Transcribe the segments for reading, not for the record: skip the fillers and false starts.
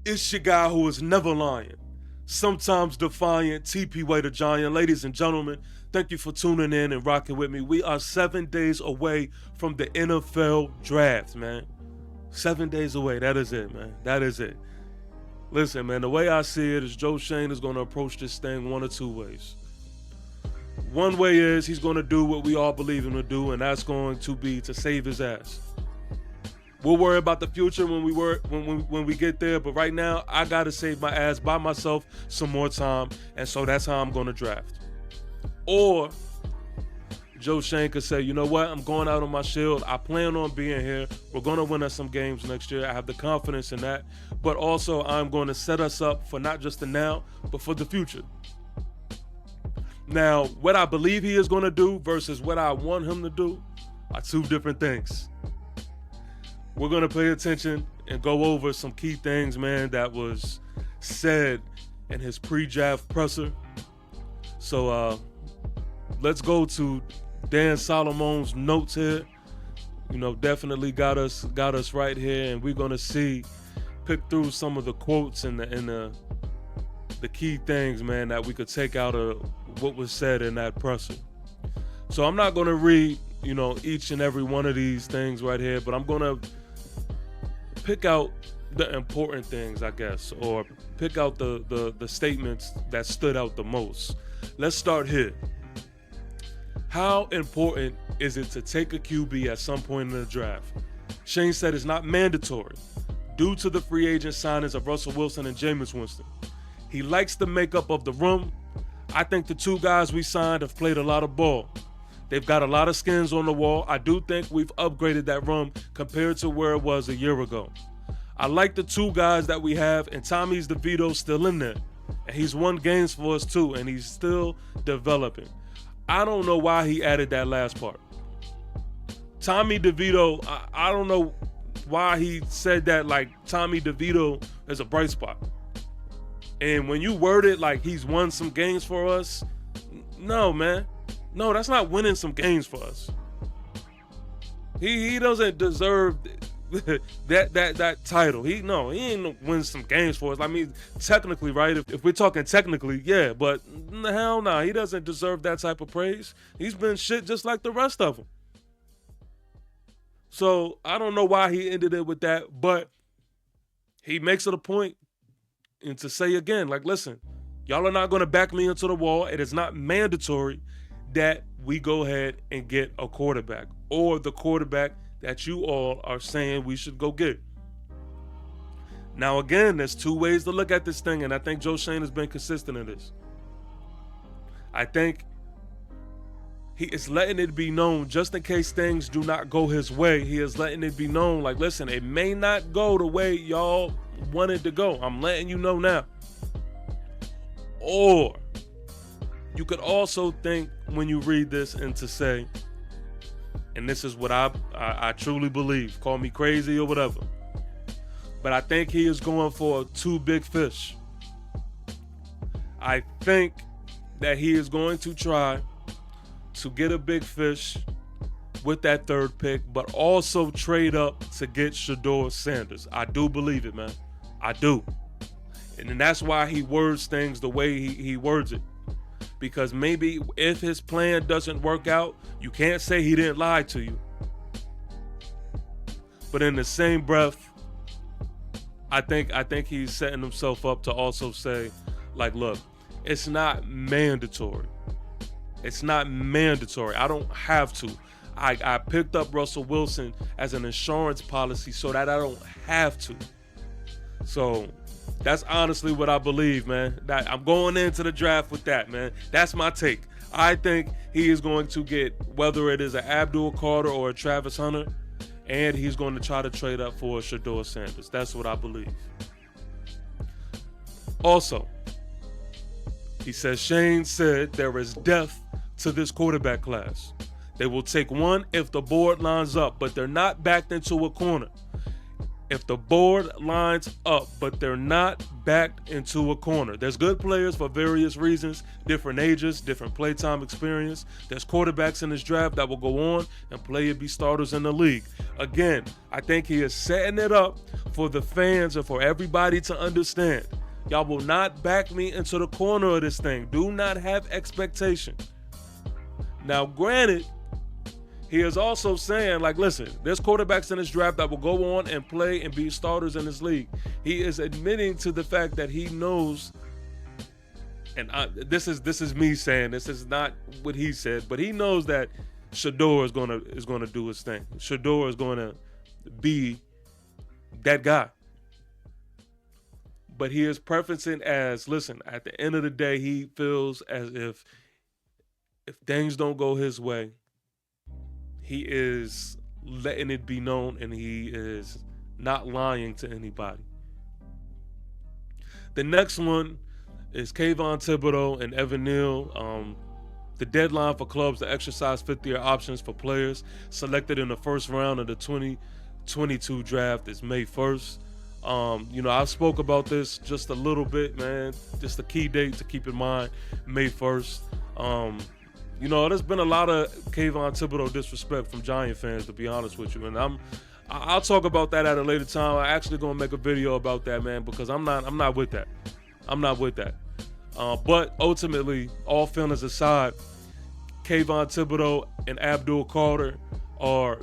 It's your guy who is never lying, sometimes defiant, TPWAY the giant. Ladies and gentlemen, thank you for tuning in and rocking with me. We are 7 days away from the NFL draft, man. 7 days away. That is it, man. That is it. Listen, man, the way I see it is Joe Schoen is going to approach this thing one of two ways. One way is he's going to do what we all believe him to do, and that's going to be to save his ass. We'll worry about the future when we get there, but right now I gotta save my ass by myself some more time, and so that's how I'm gonna draft. Or Joe Schoen could say, you know what, I'm going out on my shield. I plan on being here. We're gonna win us some games next year. I have the confidence in that, but also I'm going to set us up for not just the now, but for the future. Now, what I believe he is gonna do versus what I want him to do are two different things. We're going to pay attention and go over some key things, man, that was said in his pre-draft presser. So let's go to Dan Solomon's notes here. You know, definitely got us right here, and we're going to pick through some of the quotes and the key things, man, that we could take out of what was said in that presser. So I'm not going to read, you know, each and every one of these things right here, but I'm going to pick out the important things, I guess, or pick out the statements that stood out the most. Let's start here. How important is it to take a QB at some point in the draft? Schoen said it's not mandatory due to the free agent signings of Russell Wilson and Jameis Winston. He likes the makeup of the room. I think the two guys we signed have played a lot of ball. They've got a lot of skins on the wall. I do think we've upgraded that room compared to where it was a year ago. I like the two guys that we have, and Tommy's DeVito's still in there. And he's won games for us too, and he's still developing. I don't know why he added that last part. Tommy DeVito, I don't know why he said that like Tommy DeVito is a bright spot. And when you word it like he's won some games for us, no, man. No, that's not winning some games for us. He doesn't deserve that title. He ain't win some games for us. I mean, technically, right? If we're talking technically, yeah, but hell no, he doesn't deserve that type of praise. He's been shit just like the rest of them. So I don't know why he ended it with that, but he makes it a point and to say again, like, listen, y'all are not going to back me into the wall. It is not mandatory that we go ahead and get a quarterback or the quarterback that you all are saying we should go get. Now, again, there's two ways to look at this thing, and I think Joe Schoen has been consistent in this. I think he is letting it be known, just in case things do not go his way, he is letting it be known, like, listen, it may not go the way y'all want it to go. I'm letting you know now. Or you could also think when you read this and to say, and this is what I truly believe, call me crazy or whatever, but I think he is going for two big fish. I think that he is going to try to get a big fish with that third pick, but also trade up to get Shedeur Sanders. I do believe it, man. I do. And that's why he words things the way he words it. Because maybe if his plan doesn't work out, you can't say he didn't lie to you. But in the same breath, I think he's setting himself up to also say, like, look, it's not mandatory. It's not mandatory. I don't have to. I picked up Russell Wilson as an insurance policy so that I don't have to. So that's honestly what I believe, man. That I'm going into the draft with that, man. That's my take. I think he is going to get, whether it is an Abdul Carter or a Travis Hunter, and he's going to try to trade up for a Shedeur Sanders. That's what I believe. Also, he says, Schoen said there is depth to this quarterback class. They will take one if the board lines up, but they're not backed into a corner. if the board lines up, but they're not backed into a corner. There's good players for various reasons, different ages, different playtime experience. There's quarterbacks in this draft that will go on and play and be starters in the league. Again, I think he is setting it up for the fans and for everybody to understand. Y'all will not back me into the corner of this thing. Do not have expectation. Now, granted, he is also saying, like, listen, there's quarterbacks in this draft that will go on and play and be starters in this league. He is admitting to the fact that he knows, and this is me saying, this is not what he said, but he knows that Shedeur is gonna do his thing. Shedeur is gonna be that guy. But he is preferencing as, listen, at the end of the day, he feels as if things don't go his way, he is letting it be known and he is not lying to anybody. The next one is Kayvon Thibodeau and Evan Neal. The deadline for clubs to exercise fifth-year options for players selected in the first round of the 2022 draft is May 1st. I spoke about this just a little bit, man. Just a key date to keep in mind, May 1st. There's been a lot of Kayvon Thibodeau disrespect from Giant fans, to be honest with you, and I'll talk about that at a later time. I'm actually gonna make a video about that, man, because I'm not with that. I'm not with that. But ultimately, all feelings aside, Kayvon Thibodeau and Abdul Carter are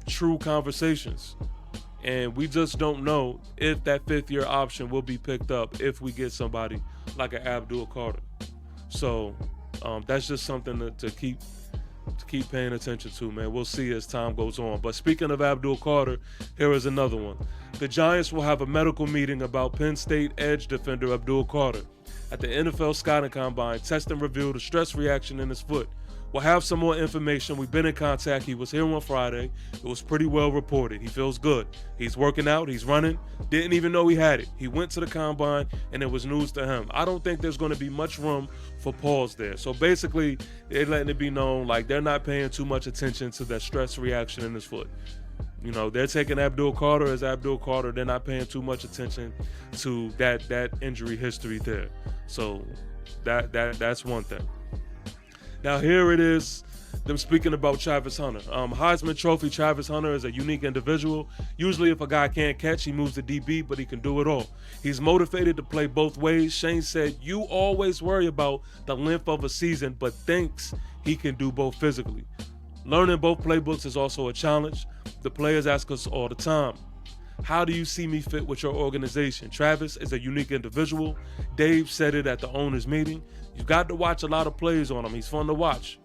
true conversations, and we just don't know if that fifth-year option will be picked up if we get somebody like an Abdul Carter. So. That's just something to keep paying attention to, man. We'll see as time goes on. But speaking of Abdul Carter, here is another one. The Giants will have a medical meeting about Penn State edge defender Abdul Carter. At the NFL Scouting Combine, testing revealed a stress reaction in his foot. We'll have some more information. We've been in contact. He was here on Friday. It was pretty well reported. He feels good. He's working out. He's running. Didn't even know he had it. He went to the combine, and it was news to him. I don't think there's going to be much room for pause there. So basically, they're letting it be known, like, they're not paying too much attention to that stress reaction in his foot. They're taking Abdul Carter as Abdul Carter. They're not paying too much attention to that injury history there. So that's one thing. Now here it is, them speaking about Travis Hunter. Heisman Trophy Travis Hunter is a unique individual. Usually if a guy can't catch, he moves to DB, but he can do it all. He's motivated to play both ways. Shane said, you always worry about the length of a season, but thinks he can do both physically. Learning both playbooks is also a challenge. The players ask us all the time, how do you see me fit with your organization? Travis is a unique individual. Dave said it at the owners' meeting. You've got to watch a lot of plays on him. He's fun to watch.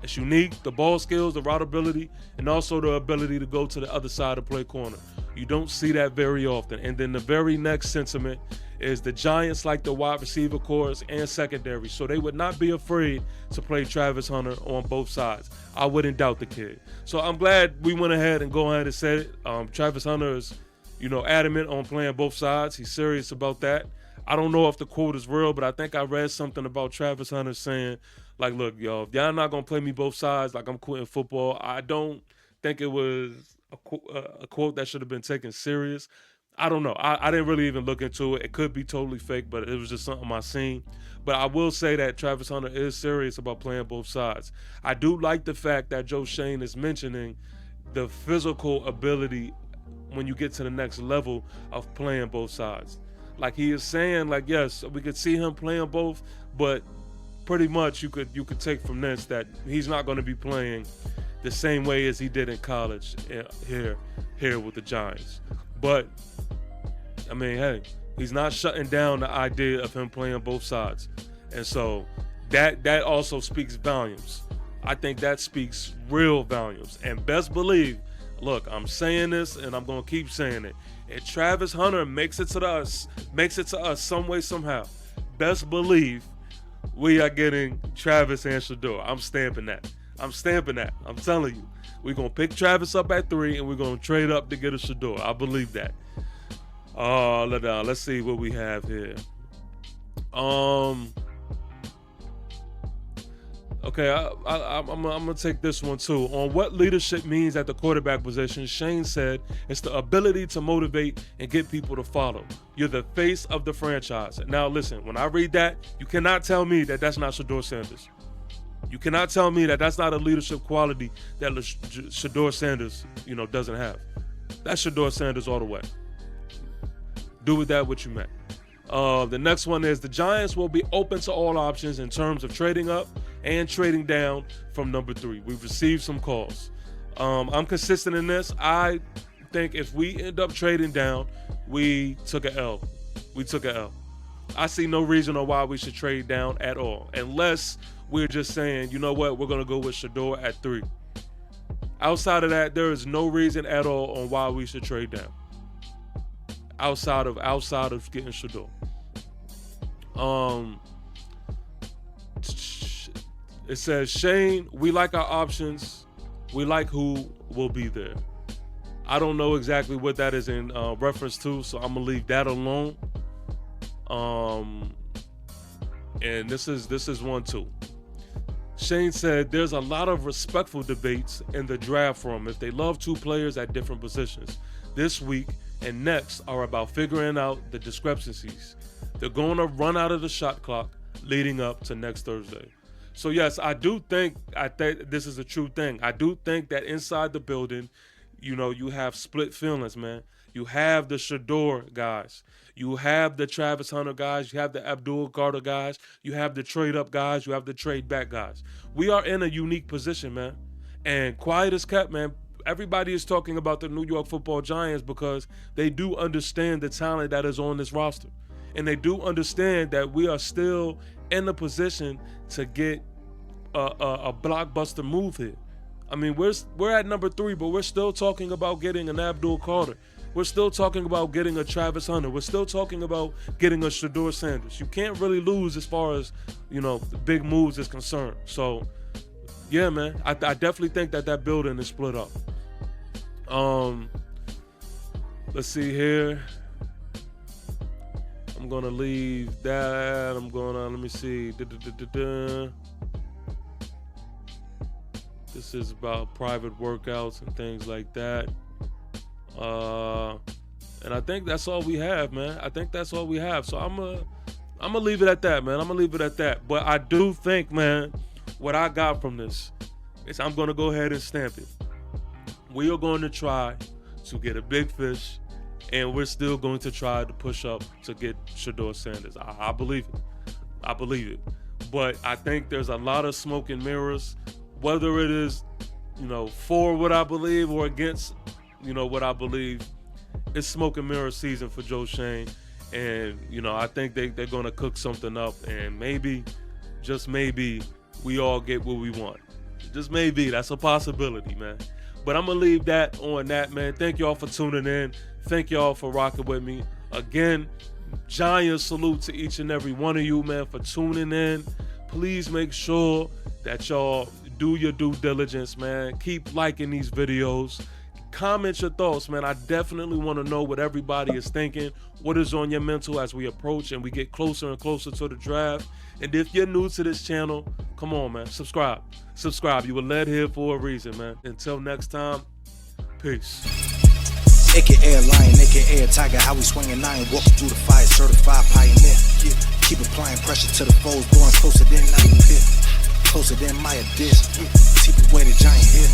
It's unique, the ball skills, the route ability, and also the ability to go to the other side of play corner. You don't see that very often. And then the very next sentiment is the Giants like the wide receiver corps and secondary, so they would not be afraid to play Travis Hunter on both sides. I wouldn't doubt the kid. So I'm glad we went ahead and go ahead and said it. Travis Hunter is, adamant on playing both sides. He's serious about that. I don't know if the quote is real, but I think I read something about Travis Hunter saying, like, look, y'all, if y'all not going to play me both sides, like, I'm quitting football. I don't think it was a quote that should have been taken serious. I don't know. I didn't really even look into it. It could be totally fake, but it was just something I seen. But I will say that Travis Hunter is serious about playing both sides. I do like the fact that Joe Shane is mentioning the physical ability when you get to the next level of playing both sides. Like, he is saying, like, yes, we could see him playing both, but pretty much you could take from this that he's not going to be playing the same way as he did in college here with the Giants. But I mean, hey, he's not shutting down the idea of him playing both sides, and so that also speaks volumes. I think that speaks real volumes. And best believe, look, I'm saying this and I'm gonna keep saying it. If Travis Hunter makes it to us some way, somehow, best believe we are getting Travis and Shedeur. I'm stamping that. I'm telling you. We're going to pick Travis up at 3 and we're going to trade up to get a Shedeur. I believe that. Let's see what we have here. Okay, I'm gonna take this one too. On what leadership means at the quarterback position, Shane said it's the ability to motivate and get people to follow. You're the face of the franchise. Now listen, when I read that, you cannot tell me that that's not Shedeur Sanders. You cannot tell me that that's not a leadership quality that Shedeur Sanders, doesn't have. That's Shedeur Sanders all the way. Do with that what you may. The next one is the Giants will be open to all options in terms of trading up and trading down from number 3. We've received some calls. I'm consistent in this. I think if we end up trading down, we took an L. I see no reason or why we should trade down at all, unless we're just saying, you know what, we're going to go with Shedeur at 3. Outside of that, there is no reason at all on why we should trade down. Outside of getting Shedeur. It says, Shane, we like our options. We like who will be there. I don't know exactly what that is in reference to, so I'm gonna leave that alone. And this is one too. Shane said there's a lot of respectful debates in the draft room if they love 2 players at different positions. This week and next are about figuring out the discrepancies. They're going to run out of the shot clock leading up to next Thursday. So yes, I think this is a true thing. I do think that inside the building, you have split feelings, man. You have the Shedeur guys. You have the Travis Hunter guys. You have the Abdul Carter guys. You have the trade up guys. You have the trade back guys. We are in a unique position, man. And quiet as kept, man. Everybody is talking about the New York Football Giants because they do understand the talent that is on this roster. And they do understand that we are still in a position to get a blockbuster move here. I mean, we're at number 3, but we're still talking about getting an Abdul Carter. We're still talking about getting a Travis Hunter. We're still talking about getting a Shedeur Sanders. You can't really lose as far as, the big moves is concerned. So, yeah, man, I definitely think that building is split up. Let's see here. I'm gonna leave that. Let me see. This is about private workouts and things like that. And I think that's all we have, man. So I'm gonna leave it at that, man. But I do think, man, what I got from this is I'm gonna go ahead and stamp it. We are going to try to get a big fish, and we're still going to try to push up to get Shedeur Sanders. I believe it. But I think there's a lot of smoke and mirrors, whether it is, for what I believe or against, what I believe. It's smoke and mirror season for Joe Shane. And, I think they're going to cook something up, and maybe, just maybe, we all get what we want. Just maybe. That's a possibility, man. But I'm going to leave that on that, man. Thank y'all for tuning in. Thank y'all for rocking with me. Again, giant salute to each and every one of you, man, for tuning in. Please make sure that y'all do your due diligence, man. Keep liking these videos. Comment your thoughts, man. I definitely want to know what everybody is thinking. What is on your mental as we approach and we get closer and closer to the draft. And if you're new to this channel, come on, man. Subscribe. You were led here for a reason, man. Until next time, peace. AKA lion, AKA tiger, how we swinging iron, walking through the fire, certified pioneer. Keep applying pressure to the foes, going closer than I pit, closer than my dish. TPWAY the giant here.